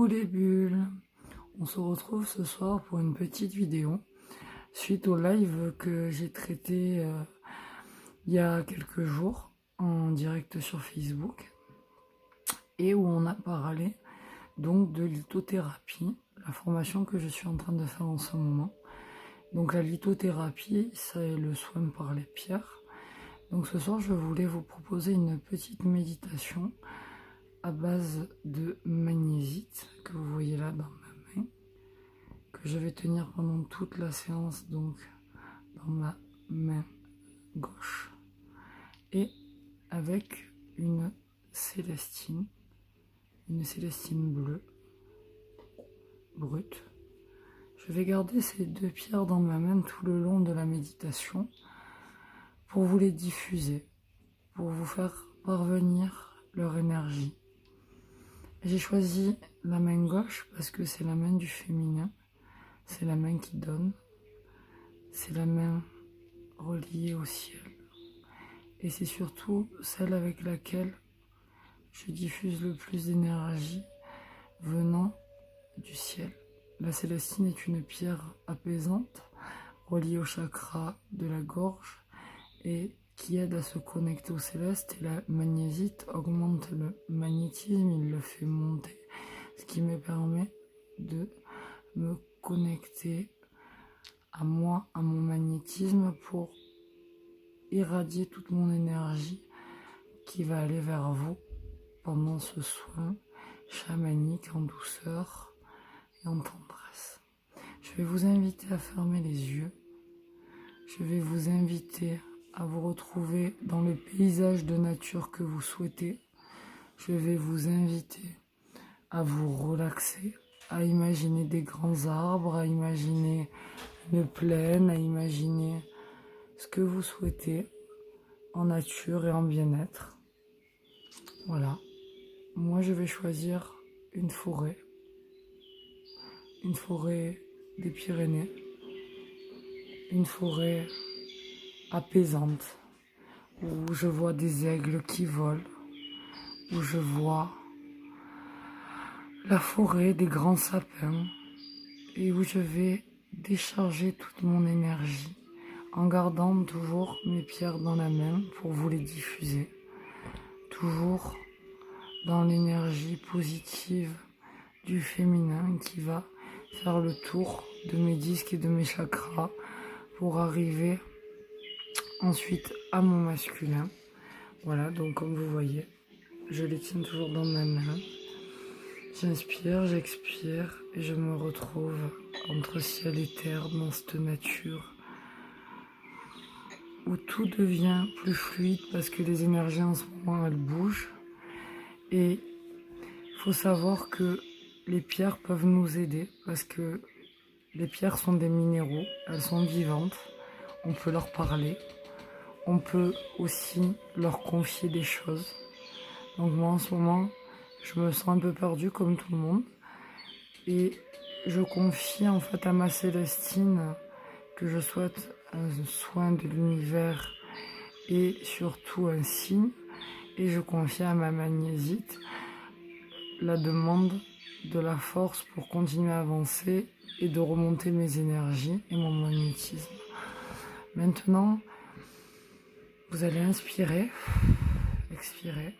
Coucou les bulles, on se retrouve ce soir pour une petite vidéo suite au live que j'ai traité il y a quelques jours en direct sur Facebook et où on a parlé donc de lithothérapie, la formation que je suis en train de faire en ce moment. Donc la lithothérapie, c'est le soin par les pierres. Donc ce soir, je voulais vous proposer une petite méditation à base de magnésites que vous voyez là dans ma main, que je vais tenir pendant toute la séance, donc dans ma main gauche, et avec une célestine bleue brute. Je vais garder ces deux pierres dans ma main tout le long de la méditation pour vous les diffuser, pour vous faire parvenir leur énergie. J'ai choisi la main gauche parce que c'est la main du féminin, c'est la main qui donne, c'est la main reliée au ciel. Et c'est surtout celle avec laquelle je diffuse le plus d'énergie venant du ciel. La célestine est une pierre apaisante, reliée au chakra de la gorge et qui aide à se connecter au céleste. Et la magnésite augmente le magnétisme, il le fait monter, ce qui me permet de me connecter à moi, à mon magnétisme, pour irradier toute mon énergie qui va aller vers vous pendant ce soin chamanique en douceur et en tendresse. Je vais vous inviter à fermer les yeux. Je vais vous inviter à vous retrouver dans le paysage de nature que vous souhaitez. Je vais vous inviter à vous relaxer, à imaginer des grands arbres, à imaginer une plaine, à imaginer ce que vous souhaitez en nature et en bien-être. Voilà. Moi, je vais choisir une forêt des Pyrénées, une forêt apaisante, où je vois des aigles qui volent, où je vois la forêt des grands sapins, et où je vais décharger toute mon énergie, en gardant toujours mes pierres dans la main pour vous les diffuser, toujours dans l'énergie positive du féminin qui va faire le tour de mes disques et de mes chakras pour arriver ensuite à mon masculin. Voilà, donc comme vous voyez, je les tiens toujours dans ma main. J'inspire, j'expire et je me retrouve entre ciel et terre dans cette nature où tout devient plus fluide parce que les énergies en ce moment elles bougent. Et il faut savoir que les pierres peuvent nous aider parce que les pierres sont des minéraux, elles sont vivantes, on peut leur parler, on peut aussi leur confier des choses. Donc moi en ce moment, je me sens un peu perdue comme tout le monde et je confie en fait à ma Célestine que je souhaite un soin de l'univers et surtout un signe, et je confie à ma magnésite la demande de la force pour continuer à avancer et de remonter mes énergies et mon magnétisme. Maintenant, vous allez inspirer, expirer,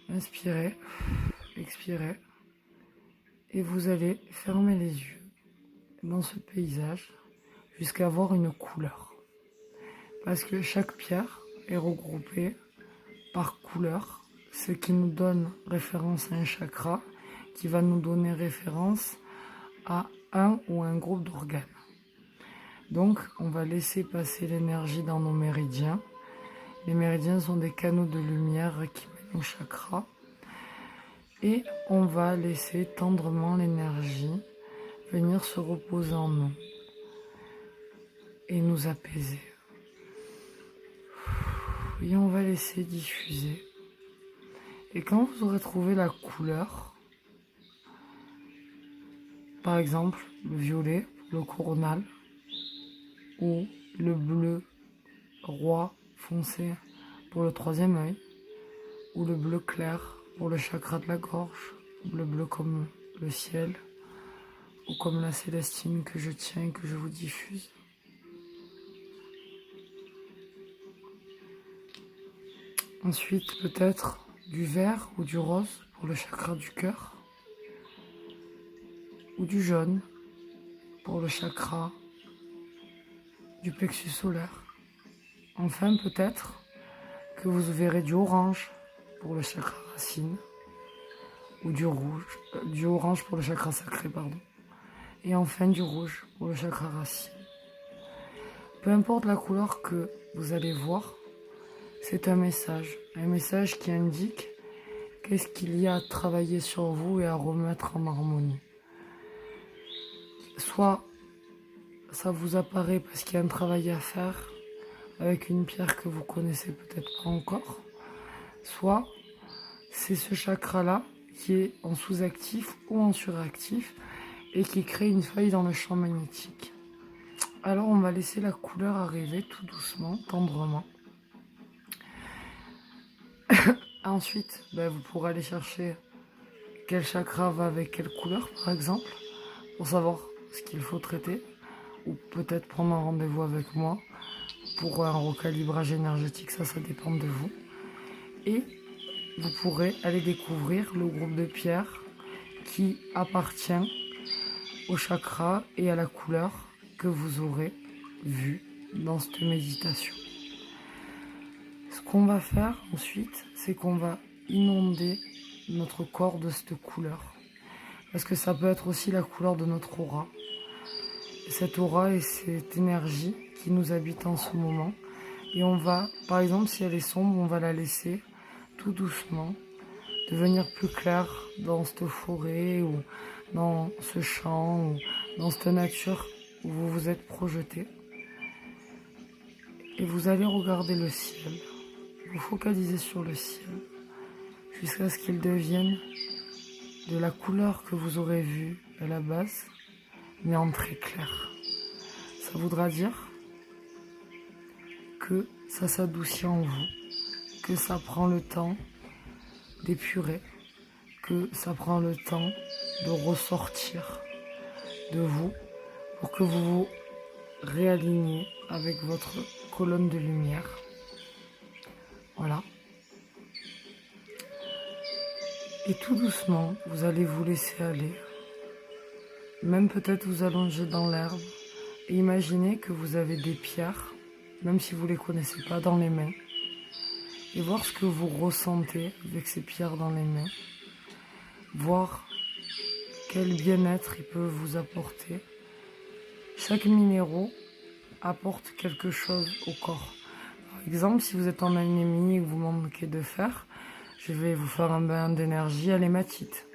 inspirer, expirer, et vous allez fermer les yeux dans ce paysage jusqu'à voir une couleur. Parce que chaque pierre est regroupée par couleur, ce qui nous donne référence à un chakra qui va nous donner référence à un ou un groupe d'organes. Donc, on va laisser passer l'énergie dans nos méridiens. Les méridiens sont des canaux de lumière qui mènent au chakra. Et on va laisser tendrement l'énergie venir se reposer en nous et nous apaiser. Et on va laisser diffuser. Et quand vous aurez trouvé la couleur, par exemple le violet, le coronal, ou le bleu roi foncé pour le troisième œil, ou le bleu clair pour le chakra de la gorge, le bleu comme le ciel, ou comme la célestine que je tiens et que je vous diffuse. Ensuite, peut-être du vert ou du rose pour le chakra du cœur, ou du jaune pour le chakra du plexus solaire. Enfin, peut-être que vous verrez du orange pour le chakra racine, ou du rouge, du orange pour le chakra sacré, pardon. Et enfin du rouge pour le chakra racine. Peu importe la couleur que vous allez voir, c'est un message qui indique qu'est-ce qu'il y a à travailler sur vous et à remettre en harmonie. Soit ça vous apparaît parce qu'il y a un travail à faire avec une pierre que vous connaissez peut-être pas encore, soit c'est ce chakra-là qui est en sous-actif ou en suractif et qui crée une faille dans le champ magnétique. Alors on va laisser la couleur arriver tout doucement, tendrement. Ensuite, vous pourrez aller chercher quel chakra va avec quelle couleur, par exemple, pour savoir ce qu'il faut traiter, ou peut-être prendre un rendez-vous avec moi pour un recalibrage énergétique, ça dépend de vous. Et vous pourrez aller découvrir le groupe de pierres qui appartient au chakra et à la couleur que vous aurez vu dans cette méditation. Ce qu'on va faire ensuite, c'est qu'on va inonder notre corps de cette couleur. Parce que ça peut être aussi la couleur de notre aura. Cette aura et cette énergie qui nous habite en ce moment. Et on va, par exemple, si elle est sombre, on va la laisser tout doucement devenir plus claire dans cette forêt ou dans ce champ ou dans cette nature où vous vous êtes projeté. Et vous allez regarder le ciel. Vous focalisez sur le ciel jusqu'à ce qu'il devienne de la couleur que vous aurez vue à la base, mais en très clair. Ça voudra dire que ça s'adoucit en vous, que ça prend le temps d'épurer, que ça prend le temps de ressortir de vous pour que vous vous réaligniez avec votre colonne de lumière. Voilà. Et tout doucement, vous allez vous laisser aller. Même peut-être vous allonger dans l'herbe et imaginez que vous avez des pierres, même si vous ne les connaissez pas, dans les mains. Et voir ce que vous ressentez avec ces pierres dans les mains. Voir quel bien-être ils peuvent vous apporter. Chaque minéraux apporte quelque chose au corps. Par exemple, si vous êtes en anémie et que vous manquez de fer, je vais vous faire un bain d'énergie à l'hématite.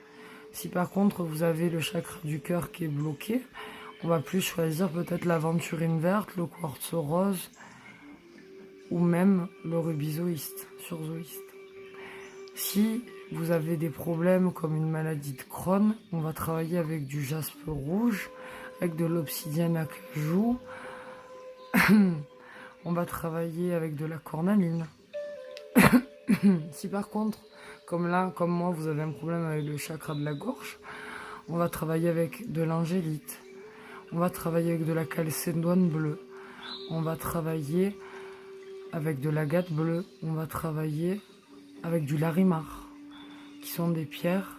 Si par contre vous avez le chakra du cœur qui est bloqué, on va plus choisir peut-être l'aventurine verte, le quartz rose ou même le rubizoïste, surzoïste. Si vous avez des problèmes comme une maladie de Crohn, on va travailler avec du jaspe rouge, avec de l'obsidienne acajou. On va travailler avec de la cornaline. Si par contre, comme moi, vous avez un problème avec le chakra de la gorge, on va travailler avec de l'angélite. On va travailler avec de la calcédoine bleue. On va travailler avec de l'agate bleue. On va travailler avec du larimar, qui sont des pierres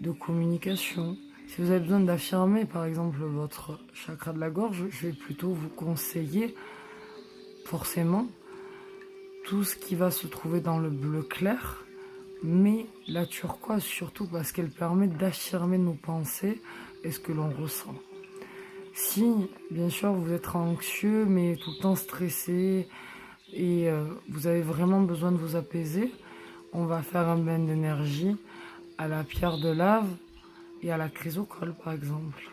de communication. Si vous avez besoin d'affirmer, par exemple, votre chakra de la gorge, je vais plutôt vous conseiller forcément tout ce qui va se trouver dans le bleu clair, mais la turquoise surtout parce qu'elle permet d'affirmer nos pensées et ce que l'on ressent. Si, bien sûr, vous êtes anxieux, mais tout le temps stressé et vous avez vraiment besoin de vous apaiser, on va faire un bain d'énergie à la pierre de lave et à la chrysocole, par exemple.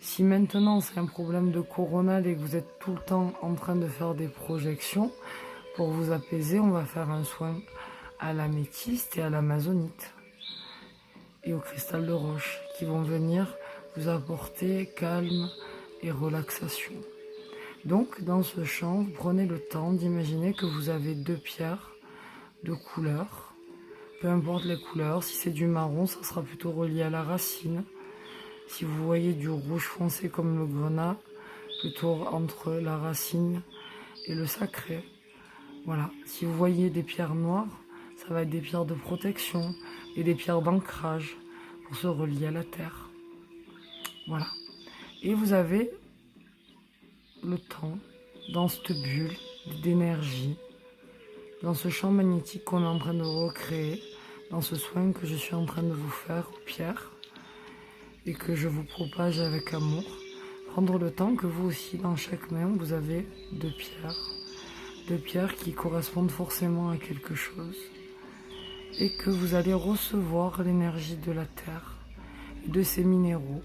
Si maintenant c'est un problème de coronal et que vous êtes tout le temps en train de faire des projections, pour vous apaiser, on va faire un soin à l'améthyste et à l'amazonite et au cristal de roche qui vont venir vous apporter calme et relaxation. Donc dans ce champ, vous prenez le temps d'imaginer que vous avez deux pierres de couleur peu importe les couleurs. Si c'est du marron, ça sera plutôt relié à la racine. Si vous voyez du rouge foncé comme le grenat, plutôt entre la racine et le sacré. Voilà. Si vous voyez des pierres noires, ça va être des pierres de protection et des pierres d'ancrage pour se relier à la terre. Voilà. Et vous avez le temps dans cette bulle d'énergie, dans ce champ magnétique qu'on est en train de recréer, dans ce soin que je suis en train de vous faire aux pierres et que je vous propage avec amour. Prendre le temps que vous aussi, dans chaque main, vous avez deux pierres qui correspondent forcément à quelque chose et que vous allez recevoir l'énergie de la terre et de ces minéraux.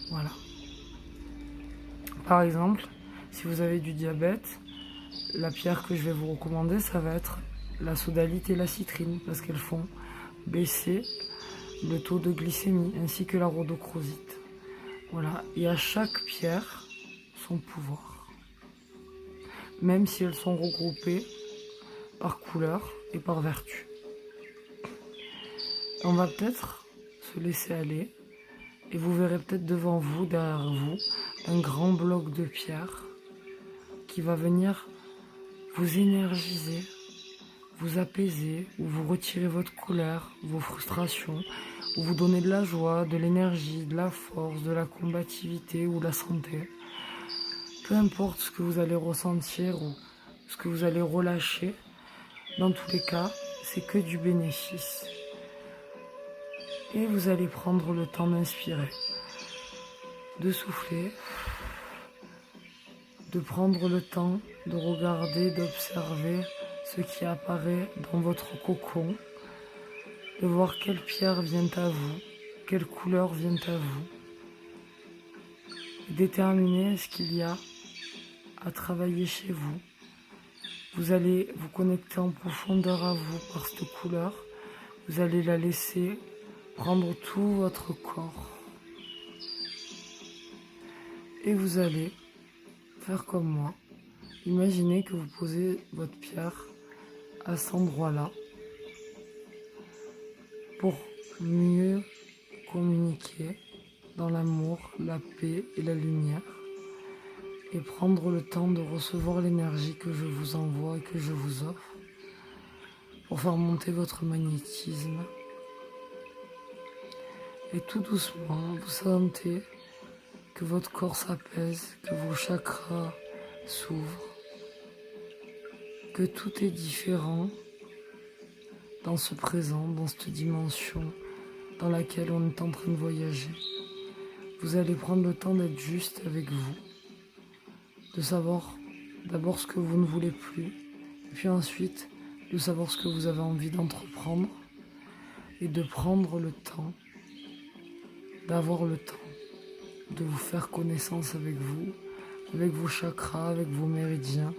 Voilà. Par exemple, si vous avez du diabète, la pierre que je vais vous recommander, ça va être la sodalite et la citrine parce qu'elles font baisser le taux de glycémie ainsi que la rhodochrosite. Voilà, et à chaque pierre son pouvoir. Même si elles sont regroupées par couleur et par vertu. On va peut-être se laisser aller et vous verrez peut-être devant vous, derrière vous, un grand bloc de pierre qui va venir vous énergiser, vous apaiser, ou vous retirer votre colère, vos frustrations, ou vous donner de la joie, de l'énergie, de la force, de la combativité ou de la santé. Peu importe ce que vous allez ressentir ou ce que vous allez relâcher, dans tous les cas, c'est que du bénéfice. Et vous allez prendre le temps d'inspirer, de souffler, de prendre le temps de regarder, d'observer ce qui apparaît dans votre cocon, de voir quelle pierre vient à vous, quelle couleur vient à vous. Déterminer ce qu'il y a à travailler chez vous. Vous allez vous connecter en profondeur à vous par cette couleur. Vous allez la laisser prendre tout votre corps. Et vous allez faire comme moi. Imaginez que vous posez votre pierre à cet endroit-là pour mieux communiquer dans l'amour, la paix et la lumière et prendre le temps de recevoir l'énergie que je vous envoie et que je vous offre pour faire monter votre magnétisme. Et tout doucement, vous sentez que votre corps s'apaise, que vos chakras s'ouvrent, que tout est différent dans ce présent, dans cette dimension dans laquelle on est en train de voyager. Vous allez prendre le temps d'être juste avec vous, de savoir d'abord ce que vous ne voulez plus, et puis ensuite de savoir ce que vous avez envie d'entreprendre, et de prendre le temps, d'avoir le temps de vous faire connaissance avec vous, avec vos chakras, avec vos méridiens,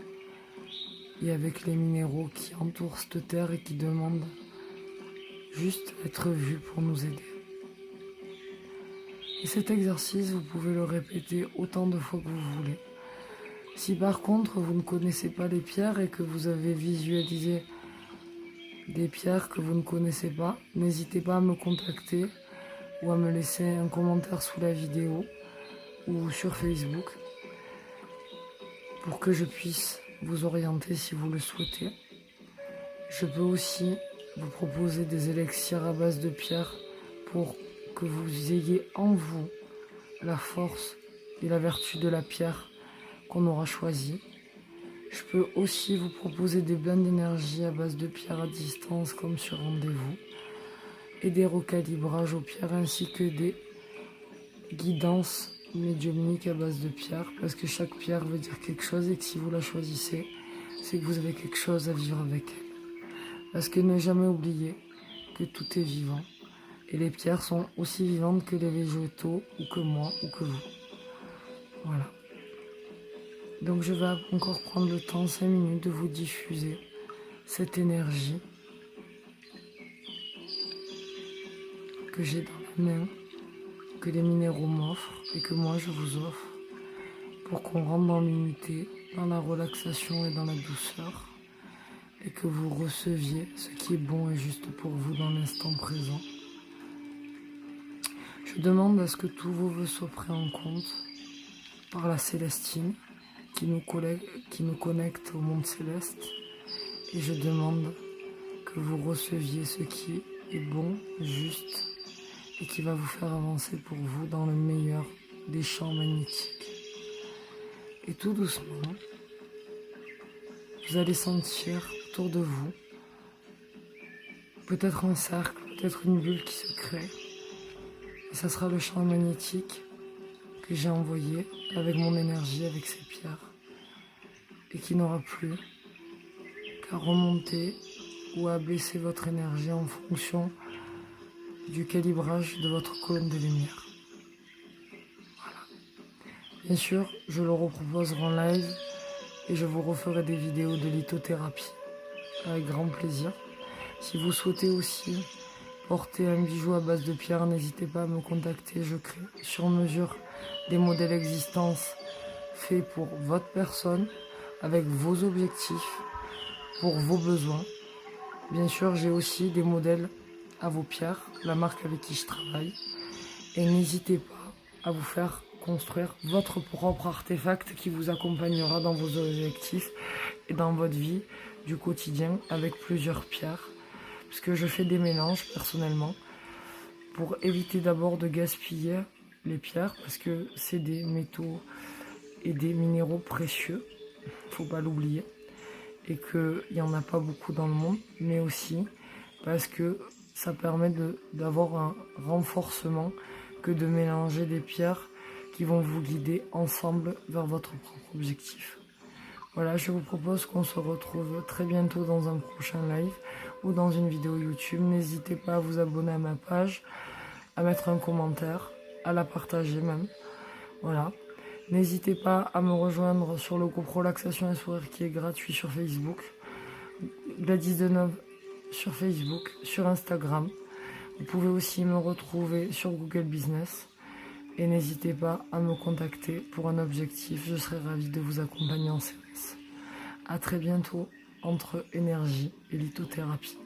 et avec les minéraux qui entourent cette terre et qui demandent juste à être vus pour nous aider. Et cet exercice, vous pouvez le répéter autant de fois que vous voulez. Si par contre vous ne connaissez pas les pierres et que vous avez visualisé des pierres que vous ne connaissez pas, n'hésitez pas à me contacter ou à me laisser un commentaire sous la vidéo ou sur Facebook pour que je puisse vous orienter si vous le souhaitez. Je peux aussi vous proposer des élixirs à base de pierres pour que vous ayez en vous la force et la vertu de la pierre qu'on aura choisie. Je peux aussi vous proposer des bains d'énergie à base de pierres à distance comme sur rendez-vous et des recalibrages aux pierres ainsi que des guidances médiumniques à base de pierres parce que chaque pierre veut dire quelque chose et que si vous la choisissez, c'est que vous avez quelque chose à vivre avec elle. Parce que ne jamais oublier que tout est vivant. Et les pierres sont aussi vivantes que les végétaux, ou que moi, ou que vous. Voilà. Donc je vais encore prendre le temps, 5 minutes, de vous diffuser cette énergie que j'ai dans la main, que les minéraux m'offrent et que moi je vous offre, pour qu'on rentre dans l'unité, dans la relaxation et dans la douceur. et que vous receviez ce qui est bon et juste pour vous dans l'instant présent. Je demande à ce que tous vos vœux soient pris en compte par la Célestine qui nous connecte au monde céleste, et je demande que vous receviez ce qui est bon, juste et qui va vous faire avancer pour vous dans le meilleur des champs magnétiques. Et tout doucement, vous allez sentir autour de vous peut-être un cercle, peut-être une bulle qui se crée. Et ça sera le champ magnétique que j'ai envoyé avec mon énergie, avec ces pierres. Et qui n'aura plus qu'à remonter ou à baisser votre énergie en fonction du calibrage de votre colonne de lumière. Voilà. Bien sûr, je le reproposerai en live et je vous referai des vidéos de lithothérapie avec grand plaisir. Si vous souhaitez aussi porter un bijou à base de pierre, n'hésitez pas à me contacter. Je crée sur mesure des modèles existants faits pour votre personne, avec vos objectifs, pour vos besoins. Bien sûr, j'ai aussi des modèles à vos pierres, la marque avec qui je travaille. Et n'hésitez pas à vous faire construire votre propre artefact qui vous accompagnera dans vos objectifs et dans votre vie du quotidien avec plusieurs pierres. Parce que je fais des mélanges personnellement pour éviter d'abord de gaspiller les pierres, parce que c'est des métaux et des minéraux précieux, faut pas l'oublier, et qu'il n'y en a pas beaucoup dans le monde, mais aussi parce que ça permet d'avoir un renforcement que de mélanger des pierres qui vont vous guider ensemble vers votre propre objectif. Voilà, je vous propose qu'on se retrouve très bientôt dans un prochain live ou dans une vidéo YouTube. N'hésitez pas à vous abonner à ma page, à mettre un commentaire, à la partager même. Voilà. N'hésitez pas à me rejoindre sur le groupe Relaxation et Sourire qui est gratuit sur Facebook. Gladys Deneuve sur Facebook, sur Instagram. Vous pouvez aussi me retrouver sur Google Business. Et n'hésitez pas à me contacter pour un objectif. Je serai ravie de vous accompagner en séance. A très bientôt entre énergie et lithothérapie.